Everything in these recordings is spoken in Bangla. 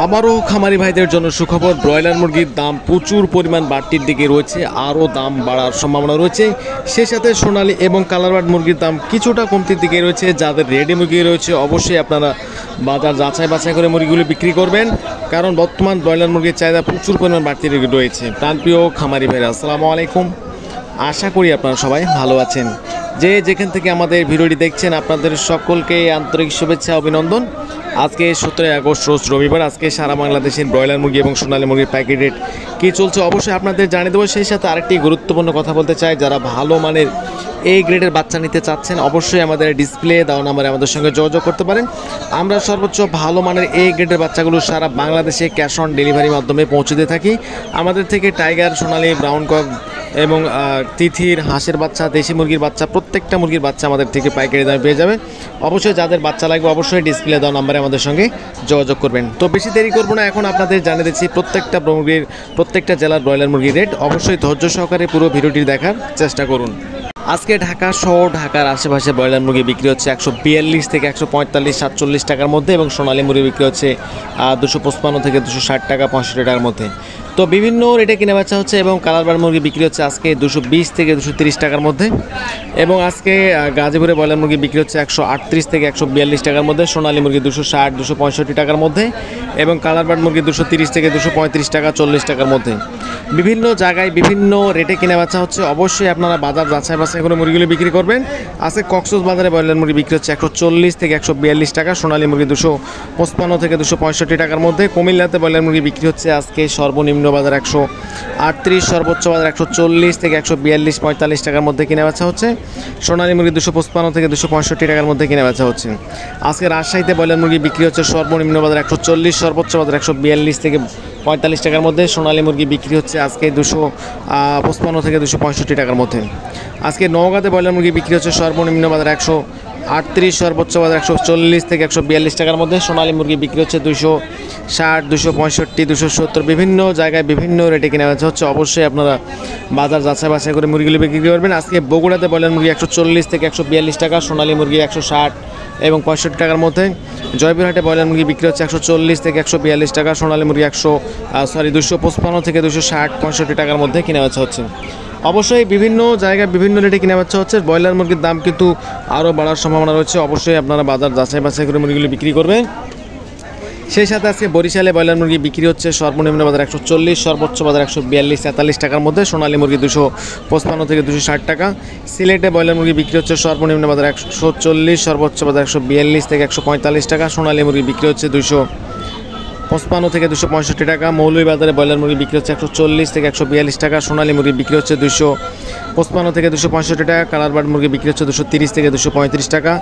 আবারও খামারি ভাইদের জন্য সুখবর, ব্রয়লার মুরগির দাম প্রচুর পরিমাণ বাড়তির দিকে রয়েছে, আরও দাম বাড়ার সম্ভাবনা রয়েছে। সেই সাথে সোনালী এবং কালারবার্ড মুরগির দাম কিছুটা কমতির দিকে রয়েছে। যাদের রেডি মুরগি রয়েছে অবশ্যই আপনারা বাজার যাচাই বাছাই করে মুরগিগুলো বিক্রি করবেন, কারণ বর্তমান ব্রয়লার মুরগির চাহিদা প্রচুর পরিমাণ বাড়তির দিকে রয়েছে। প্রাণপ্রিয় খামারি ভাইরা, আসসালামু আলাইকুম। আশা করি আপনারা সবাই ভালো আছেন। যে যেখান থেকে আমাদের ভিডিওটি দেখছেন আপনাদের সকলকে আন্তরিক শুভেচ্ছা অভিনন্দন। আজকে 17 আগস্ট রোজ রবিবার। আজকে সারা বাংলাদেশের ব্রয়লার মুরগি এবং সোনালী মুরগির প্যাকেট রেট কী চলছে অবশ্যই আপনাদের জানিয়ে দেবো। সেই সাথে আরেকটি গুরুত্বপূর্ণ কথা বলতে চাই, যারা ভালো মানের এই গ্রেডের বাচ্চা নিতে চাচ্ছেন অবশ্যই আমাদের ডিসপ্লে দেওয়া নাম্বারে আমাদের সঙ্গে যোগাযোগ করতে পারেন। আমরা সর্বোচ্চ ভালো মানের এই গ্রেডের বাচ্চাগুলো সারা বাংলাদেশে ক্যাশ অন ডেলিভারির মাধ্যমে পৌঁছে দিয়ে থাকি। আমাদের থেকে টাইগার, সোনালী, ব্রাউন কক এবং তিথির, হাঁসের বাচ্চা, দেশি মুরগির বাচ্চা, প্রত্যেকটা মুরগির বাচ্চা আমাদের থেকে পাইকারি দামে পেয়ে যাবে। অবশ্যই যাদের বাচ্চা লাগবে অবশ্যই ডিসপ্লে দেওয়া নাম্বারে আমাদের সঙ্গে যোগাযোগ করবেন। তো বেশি দেরি করবো না, এখন আপনাদের জানিয়ে দিচ্ছি প্রত্যেকটা জেলার ব্রয়লার মুরগির রেট। অবশ্যই ধৈর্য সহকারে পুরো ভিডিওটি দেখার চেষ্টা করুন। আজকে ঢাকা শহর, ঢাকার আশেপাশে ব্রয়লার মুরগি বিক্রি হচ্ছে 142 থেকে 145, 47 টাকার মধ্যে, এবং সোনালী মুরগি বিক্রি হচ্ছে 255 থেকে 260 টাকা, 65 টাকার মধ্যে। তো বিভিন্ন রেটে কিনে বেচা হচ্ছে, এবং কালারবার্ড মুরগি বিক্রি হচ্ছে আজকে 220 থেকে 230 টাকার মধ্যে, এবং আজকে গাজীপুরে ব্রয়লার মুরগি বিক্রি হচ্ছে 138 থেকে 142 টাকার মধ্যে, সোনালী মুরগি 260, 265 টাকার মধ্যে, এবং কালারবার্ড মুরগি 230 থেকে 235 টাকা, 40 টাকার মধ্যে। বিভিন্ন জায়গায় বিভিন্ন রেটে কিনে বেচা হচ্ছে। অবশ্যই আপনারা বাজার যাচাই বাছাই করে মুরগিগুলো বিক্রি করবেন। আজকে কক্সবাজারে ব্রয়লার মুরগি বিক্রি হচ্ছে 140 থেকে 142 টাকা, সোনালী মুরগি 255 থেকে 265 টাকার মধ্যে। কুমিল্লাতে ব্রয়লার মুরগি বিক্রি হচ্ছে আজকে সর্বনিম্ন বাজার 138, সর্বোচ্চ বাজার 140 থেকে 142, 45 টাকার মধ্যে কিনে বেচা হচ্ছে। সোনালী মুরগি 255 থেকে 265 টাকার মধ্যে কিনে বেচা হচ্ছে। আজকে রাজশাহীতে ব্রয়লার মুরগি বিক্রি হচ্ছে সর্বনিম্ন বাজার 140, সর্বোচ্চ বাজার 142 থেকে 45 টাকার মধ্যে। সোনালী মুরগি বিক্রি হচ্ছে আজকে 255 থেকে 265 টাকার মধ্যে। আজকে নওগাঁতে ব্রয়লার মুরগি বিক্রি হচ্ছে সর্বনিম্ন বাজার 138, সর্বোচ্চ বাজার 140 থেকে 142 টাকার মধ্যে। সোনালী মুরগি বিক্রি হচ্ছে 260, 265, 270, বিভিন্ন জায়গায় বিভিন্ন রেটে কিনে বেচা হচ্ছে। অবশ্যই আপনারা বাজার যাচাই বাছাই করে মুরগিগুলো বিক্রি করবেন। আজকে বগুড়াতে ব্রয়লার মুরগি 140 থেকে 142 টাকা, সোনালী মুরগি 160 এবং 65 টাকার মধ্যে। জয়পুরহাটে ব্রয়লার মুরগি বিক্রি হচ্ছে 140 থেকে 142 টাকা, সোনালী মুরগি 255 থেকে 260, 65 টাকার মধ্যে কিনে বেচা হচ্ছে। অবশ্যই বিভিন্ন জায়গায় বিভিন্ন রেটে কিনে বেচা হচ্ছে। ব্রয়লার মুরগির দাম কিন্তু আরও বাড়ার সম্ভাবনা রয়েছে। অবশ্যই আপনারা বাজার যাচাই বাছাই করে মুরগিগুলো বিক্রি করবেন। সেই সাথে আজকে বরিশালে ব্রয়লার মুরগি বিক্রি হচ্ছে সর্বনিম্ন বাজার 140, সর্বোচ্চ বাজার 142, 43 টাকার মধ্যে। সোনালী মুরগি 255 থেকে 260 টাকা। সিলেটে ব্রয়লার মুরগি বিক্রি হচ্ছে সর্বনিম্ন বাজার 140, সর্বোচ্চ বাজার 142 থেকে 145 টাকা। সোনালী মুরগি বিক্রি হচ্ছে 255 থেকে 265 টাকা। মৌলভীবাজারে ব্রয়লার মুরগি বিক্রি হচ্ছে 140 থেকে 142 টাকা, সোনালী মুরগি বিক্রি হচ্ছে 255 থেকে 265 টাকা। কালারবার্ড মুরগি বিক্রি হচ্ছে 230 থেকে 235 টাকা।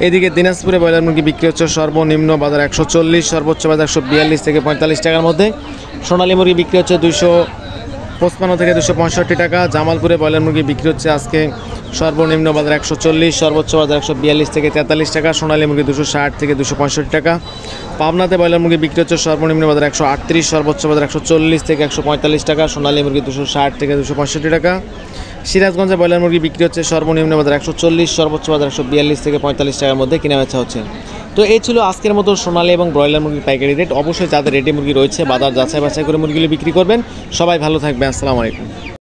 এদিকে দিনাজপুরে ব্রয়লার মুরগি বিক্রি হচ্ছে সর্বনিম্ন বাজার 140, সর্বোচ্চ বাজার 142 থেকে 45 টাকার মধ্যে। সোনালী মুরগি বিক্রি হচ্ছে 255 থেকে 265 টাকা। জামালপুরে ব্রয়লার মুরগি বিক্রি হচ্ছে আজকে সর্বনিম্ন বাজার 140, সর্বোচ্চ বাজার 142 থেকে 43 টাকা। সোনালী মুরগি 260 থেকে 265 টাকা। পাবনাতে ব্রয়লার মুরগি বিক্রি হচ্ছে সর্বনিম্ন বাজার 138, সর্বোচ্চ বাজার 140 থেকে 145 টাকা। সোনালী মুরগি 260 থেকে 265 টাকা। সিরাজগঞ্জে ব্রয়লার মুরগি বিক্রি হচ্ছে সর্বনিম্ন বাজার 140, সর্বোচ্চ বাজার 142 থেকে 45 টাকার মধ্যে কিনে বেচা হচ্ছে। তো এই ছিল আজকের মতো সোনালী এবং ব্রয়লার মুরগির পাইকারি রেট। অবশ্যই যাদের রেডি মুরগি রয়েছে বাজার যাচাই বাছাই করে মুরগিগুলো বিক্রি করবেন। সবাই ভালো থাকবেন। আসসালামু আলাইকুম।